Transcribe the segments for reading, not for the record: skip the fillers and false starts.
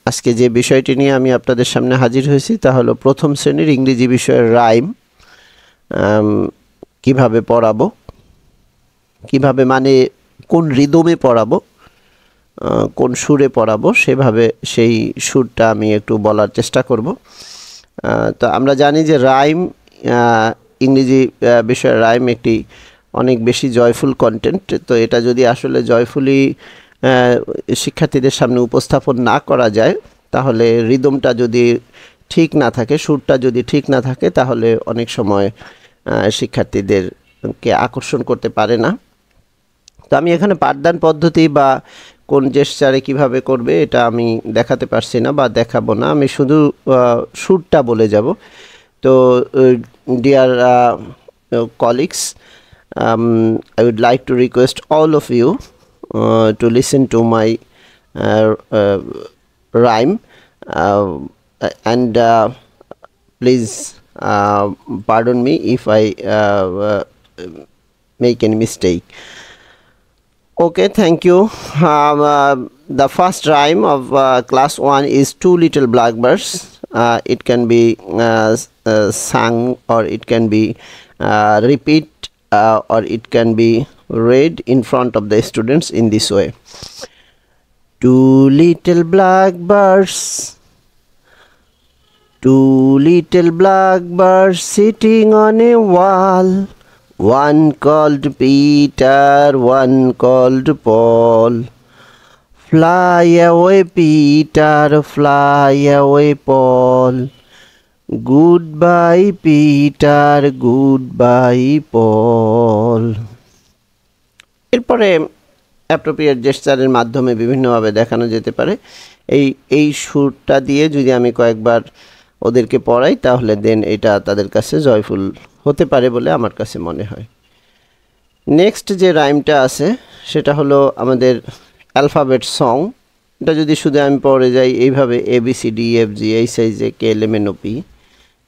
আজকে যে বিষয়টি নিয়ে আমি আপনাদের সামনে হাজির হয়েছি তা হলো প্রথম শ্রেণীর ইংরেজি বিষয়ের রাইম কিভাবে পড়াবো, কিভাবে মানে কোন রিদমে পড়াবো, কোন সুরে পড়াবো, সেই সুরটা আমি একটু বলার চেষ্টা করব। তো আমরা জানি যে রাইম, ইংরেজি বিষয়ের রাইম একটি অনেক বেশি জয়ফুল কন্টেন্ট। তো এটা যদি আসলে জয়ফুলি শিক্ষার্থীদের সামনে উপস্থাপন না করা যায়, তাহলে রিদমটা যদি ঠিক না থাকে, সুরটা যদি ঠিক না থাকে, তাহলে অনেক সময় শিক্ষার্থীদেরকে আকর্ষণ করতে পারে না। তো আমি এখানে পাঠদান পদ্ধতি বা কোন জেস্চারে কিভাবে করবে এটা আমি দেখাতে পারছি না বা দেখাবো না, আমি শুধু সুরটা বলে যাব। তো deer colleagues, I would like to request all of you to listen to my rhyme, and please pardon me if I make any mistake. Okay, thank you. The first rhyme of class 1 is Two Little Blackbirds. It can be sung, or it can be repeat, or it can be read in front of the students in this way. Two little blackbirds, two little blackbirds sitting on a wall. One called Peter, one called Paul. Fly away, Peter, fly away, Paul. Goodbye, Peter, goodbye, Paul. এরপরে appropriate জেস্চারের মাধ্যমে বিভিন্নভাবে দেখানো যেতে পারে। এই সুরটা দিয়ে যদি আমি কয়েকবার ওদেরকে পড়াই, তাহলে দেন এটা তাদের কাছে জয়ফুল হতে পারে বলে আমার কাছে মনে হয়। নেক্সট যে রাইমটা আছে সেটা হলো আমাদের অ্যালফাবেট সং। এটা যদি শুধু আমি পড়ে যাই এইভাবে ABCDEFG HIJKLMNOP,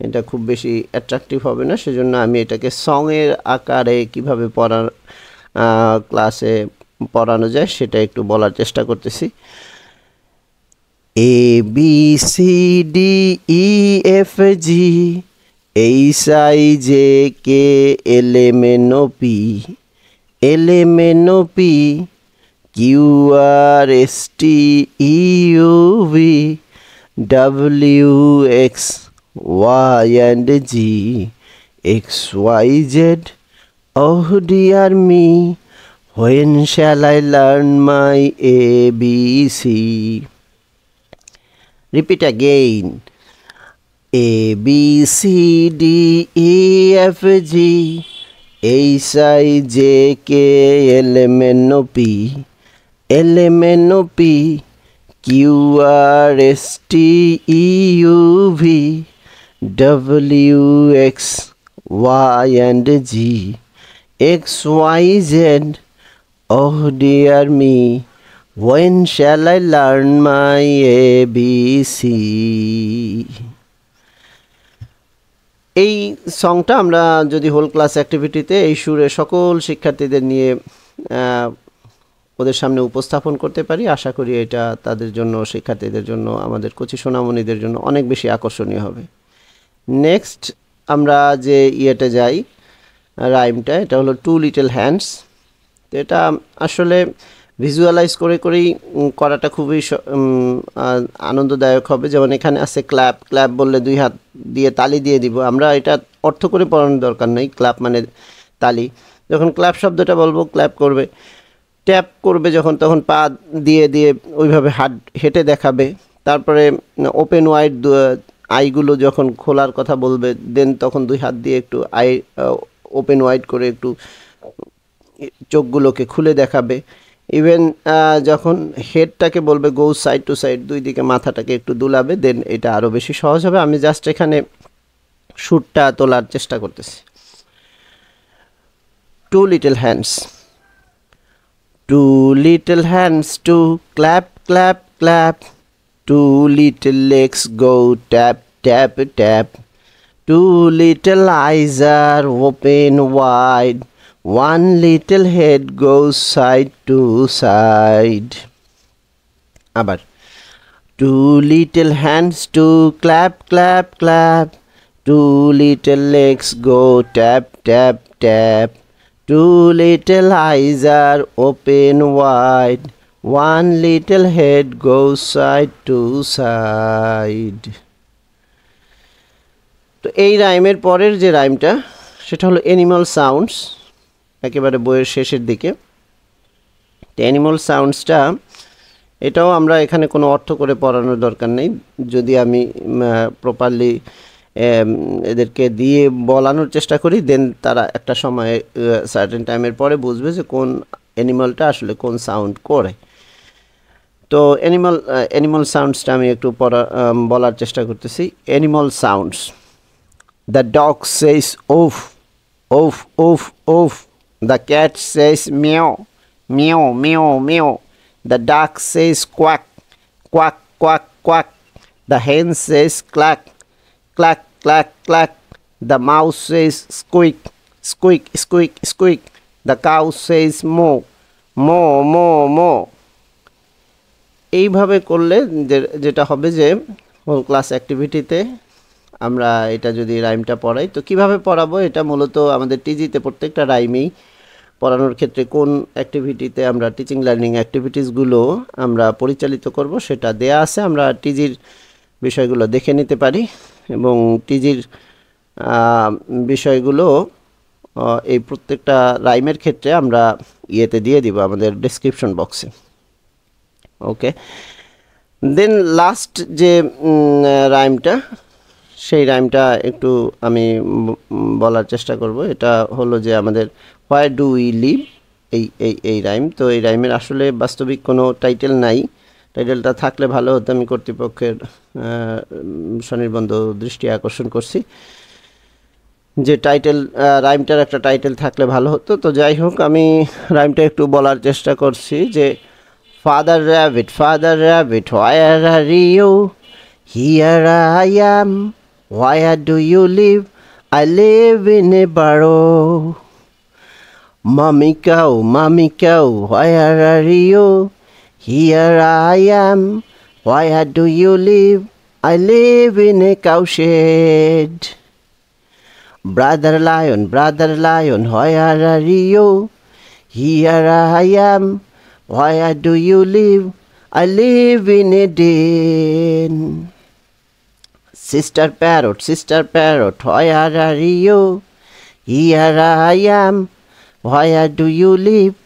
এটা খুব বেশি অ্যাট্রাকটিভ হবে না, সেজন্য আমি এটাকে সঙের আকারে কিভাবে ক্লাসে পড়ানো যায় সেটা একটু বলার চেষ্টা করতেছি। ABCDEFG HIJKLMNOP, LMNOP, QRSTUV, WX, Y and Z, XYZ. Oh dear me, when shall I learn my ABC? Repeat again. ABCDEFG HIJKLMNOP, LMNOP, QRSTUV, WX, Y and Z, XYZ. Oh dear me, when shall I learn my ABC? এই সংটা আমরা যদি whole class অ্যাক্টিভিটিতে এই সুরে সকল শিক্ষার্থীদের নিয়ে ওদের সামনে উপস্থাপন করতে পারি, আশা করি এটা তাদের জন্য, শিক্ষার্থীদের জন্য, আমাদের কচি সোনামণিদের জন্য অনেক বেশি আকর্ষণীয় হবে। নেক্সট আমরা যে ইয়েতে যাই রাইমটা, এটা হলো টু লিটল হ্যান্ডস। তো এটা আসলে ভিজুয়ালাইজ করেই করাটা খুবই আনন্দদায়ক হবে। যেমন এখানে আছে ক্ল্যাপ, ক্ল্যাপ বললে দুই হাত দিয়ে তালি দিয়ে দিব, আমরা এটা অর্থ করে পড়ানোর দরকার নেই। ক্ল্যাপ মানে তালি। যখন ক্ল্যাপ শব্দটা বলবো ক্ল্যাপ করবে, ট্যাপ করবে যখন, তখন পা দিয়ে ওইভাবে হাত হেঁটে দেখাবে। তারপরে ওপেন ওয়াইড আইগুলো যখন খোলার কথা বলবে, দেন তখন দুই হাত দিয়ে একটু আই ওপেন ওয়াইড করে একটু চোখগুলোকে খুলে দেখাবে। ইভেন যখন হেডটাকে বলবে গো সাইড টু সাইড, দুই দিকে মাথাটাকে একটু দুলাবে, দেন এটা আরও বেশি সহজ হবে। আমি জাস্ট এখানে সুরটা তোলার চেষ্টা করতেছি। Two little hands, two little hands to clap clap clap, two little legs go tap tap tap, two little eyes are open wide, one little head goes side to side. আবার Two little hands to clap, clap, clap. Two little legs go tap, tap, tap. Two little eyes are open wide. One little head goes side to side. তো এই রাইমের পরের যে রাইমটা সেটা হলো animal sounds, একেবারে বইয়ের শেষের দিকে। তো অ্যানিমাল সাউন্ডসটা এটাও আমরা এখানে কোনো অর্থ করে পড়ানোর দরকার নেই, যদি আমি প্রপারলি এদেরকে দিয়ে বলানোর চেষ্টা করি, দেন তারা একটা সময়ে সার্টেন টাইমের পরে বুঝবে যে কোন অ্যানিমালটা আসলে কোন সাউন্ড করে। তো অ্যানিমাল সাউন্ডসটা আমি একটু বলার চেষ্টা করতেছি। Animal sounds: the dog says woof, woof, woof, woof. The cat says meow, meow, meow, meow. The duck says quack, quack, quack, quack. The hen says clack, clack, clack, clack. The mouse says squeak, squeak, squeak, squeak. The cow says moo, moo, moo, moo. এইভাবে করলে যেটা হবে যে whole class অ্যাক্টিভিটিতে আমরা এটা যদি রাইমটা পড়াই, তো কিভাবে পড়াবো এটা মূলত আমাদের টিজিতে প্রত্যেকটা রাইমেই পড়ানোর ক্ষেত্রে কোন অ্যাক্টিভিটিতে আমরা টিচিং লার্নিং অ্যাক্টিভিটিসগুলো আমরা পরিচালিত করব সেটা দেয়া আছে। আমরা টিজির বিষয়গুলো দেখে নিতে পারি এবং টিজির বিষয়গুলো এই প্রত্যেকটা রাইমের ক্ষেত্রে আমরা ইয়েতে দিয়ে দিব আমাদের ডেসক্রিপশন বক্সে। ওকে, দেন লাস্ট যে রাইমটা, সেই রাইমটা একটু আমি বলার চেষ্টা করব। এটা হলো যে আমাদের হোয়ার ডু উই লিভ, এই রাইম। তো এই রাইমের আসলে বাস্তবিক কোনো টাইটেল নাই, টাইটেলটা থাকলে ভালো হতো, আমি কর্তৃপক্ষের স্বনির্বন্ধ দৃষ্টি আকর্ষণ করছি যে রাইমটার একটা টাইটেল থাকলে ভালো হতো। তো যাই হোক, আমি রাইমটা একটু বলার চেষ্টা করছি যে father rabbit, where are you? Here I am. Where do you live? I live in a burrow. Mommy cow, where are you? Here I am. Where do you live? I live in a cowshed. Brother lion, where are you? Here I am. Where do you live? I live in a den. Sister parrot, where are you? Here I am. Where do you live?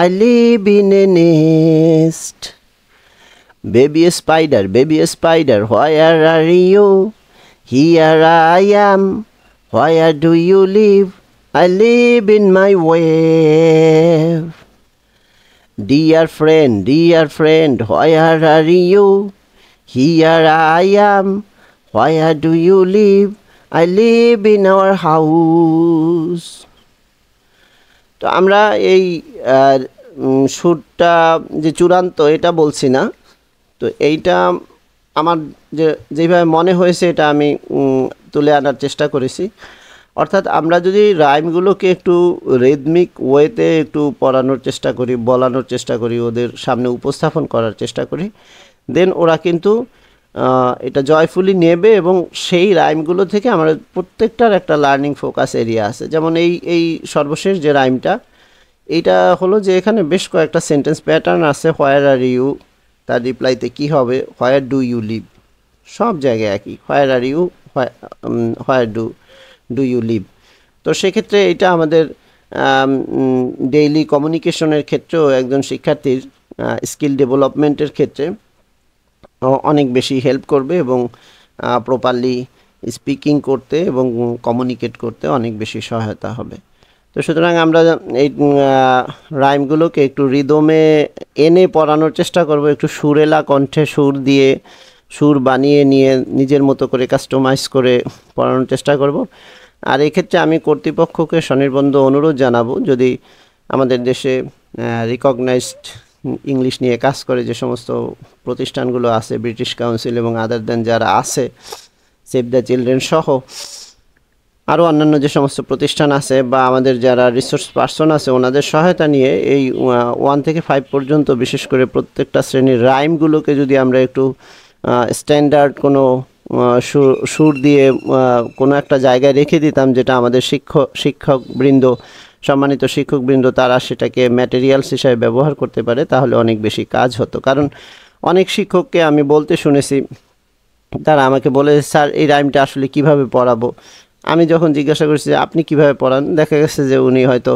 I live in a nest. Baby spider, where are you? Here I am. Where do you live? I live in my web. Dear friend, where are you? Here I am. Where do you live? I live in our house. তো আমরা এই সুরটা যে চূড়ান্ত এটা বলছি না, তো এইটা আমার যেভাবে মনে হয়েছে এটা আমি তুলে আনার চেষ্টা করেছি। অর্থাৎ আমরা যদি রাইমগুলোকে একটু রিদমিক ওয়েতে একটু পড়ানোর চেষ্টা করি, বলানোর চেষ্টা করি, ওদের সামনে উপস্থাপন করার চেষ্টা করি, দেন ওরা কিন্তু এটা জয়ফুলি নেবে এবং সেই রাইমগুলো থেকে আমাদের প্রত্যেকটার একটা লার্নিং ফোকাস এরিয়া আছে। যেমন এই সর্বশেষ যে রাইমটা, এইটা হলো যে এখানে বেশ কয়েকটা সেন্টেন্স প্যাটার্ন আছে। হোয়ার আর ইউ, তার রিপ্লাইতে কী হবে? Where do you live. সব জায়গায় একই, where are you, where do you live. তো সেক্ষেত্রে এটা আমাদের ডেইলি কমিউনিকেশনের ক্ষেত্রেও একজন শিক্ষার্থীর স্কিল ডেভেলপমেন্টের ক্ষেত্রে অনেক বেশি হেল্প করবে এবং প্রপারলি স্পিকিং করতে এবং কমিউনিকেট করতে অনেক বেশি সহায়তা হবে। তো সুতরাং আমরা এই রাইমগুলোকে একটু রিদমে এনে পড়ানোর চেষ্টা করব, একটু সুরেলা কণ্ঠে সুর বানিয়ে নিয়ে নিজের মতো করে কাস্টমাইজ করে পড়ানোর চেষ্টা করব। আর এক্ষেত্রে আমি কর্তৃপক্ষকে স্বনির্বন্ধ অনুরোধ জানাবো, যদি আমাদের দেশে রিকগনাইজড ইংলিশ নিয়ে কাজ করে যে সমস্ত প্রতিষ্ঠানগুলো আছে, ব্রিটিশ কাউন্সিল এবং আদার দেন যারা আছে, সেভ দ্য চিলড্রেন সহ আরও অন্যান্য যে সমস্ত প্রতিষ্ঠান আছে বা আমাদের যারা রিসোর্স পার্সন আছে, ওনাদের সহায়তা নিয়ে এই 1 থেকে 5 পর্যন্ত বিশেষ করে প্রত্যেকটা শ্রেণীর রাইমগুলোকে যদি আমরা একটু স্ট্যান্ডার্ড কোনো সুর দিয়ে কোনো একটা জায়গায় রেখে দিতাম, যেটা আমাদের শিক্ষকবৃন্দ, সম্মানিত শিক্ষকবৃন্দ তারা সেটাকে ম্যাটেরিয়ালস হিসাবে ব্যবহার করতে পারে, তাহলে অনেক বেশি কাজ হতো। কারণ অনেক শিক্ষককে আমি বলতে শুনেছি, তারা আমাকে বলে, স্যার এই রাইমটা আসলে কিভাবে পড়াবো। আমি যখন জিজ্ঞাসা করছি যে আপনি কিভাবে পড়ান, দেখা গেছে যে উনি হয়তো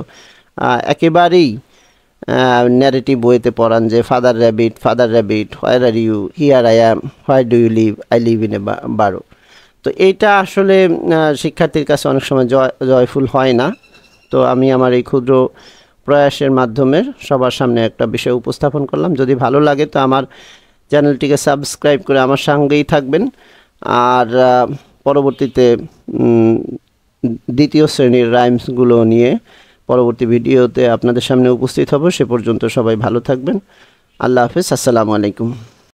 একেবারেই ন্যারেটিভ বইতে পড়ান, যে father rabbit, where are you, here I am, where do you live, I live in a burrow. তো এইটা আসলে শিক্ষার্থীর কাছে অনেক সময় জয়ফুল হয় না। তো আমি আমার এই ক্ষুদ্র প্রয়াসের মাধ্যমে সবার সামনে একটা বিষয় উপস্থাপন করলাম। যদি ভালো লাগে তো আমার চ্যানেলটিকে সাবস্ক্রাইব করে আমার সঙ্গেই থাকবেন। আর পরবর্তীতে দ্বিতীয় শ্রেণীর রাইমসগুলো নিয়ে পরবর্তী ভিডিওতে আপনাদের সামনে উপস্থিত হব। সে পর্যন্ত সবাই ভালো থাকবেন। আল্লাহ হাফেজ, আসসালামু আলাইকুম।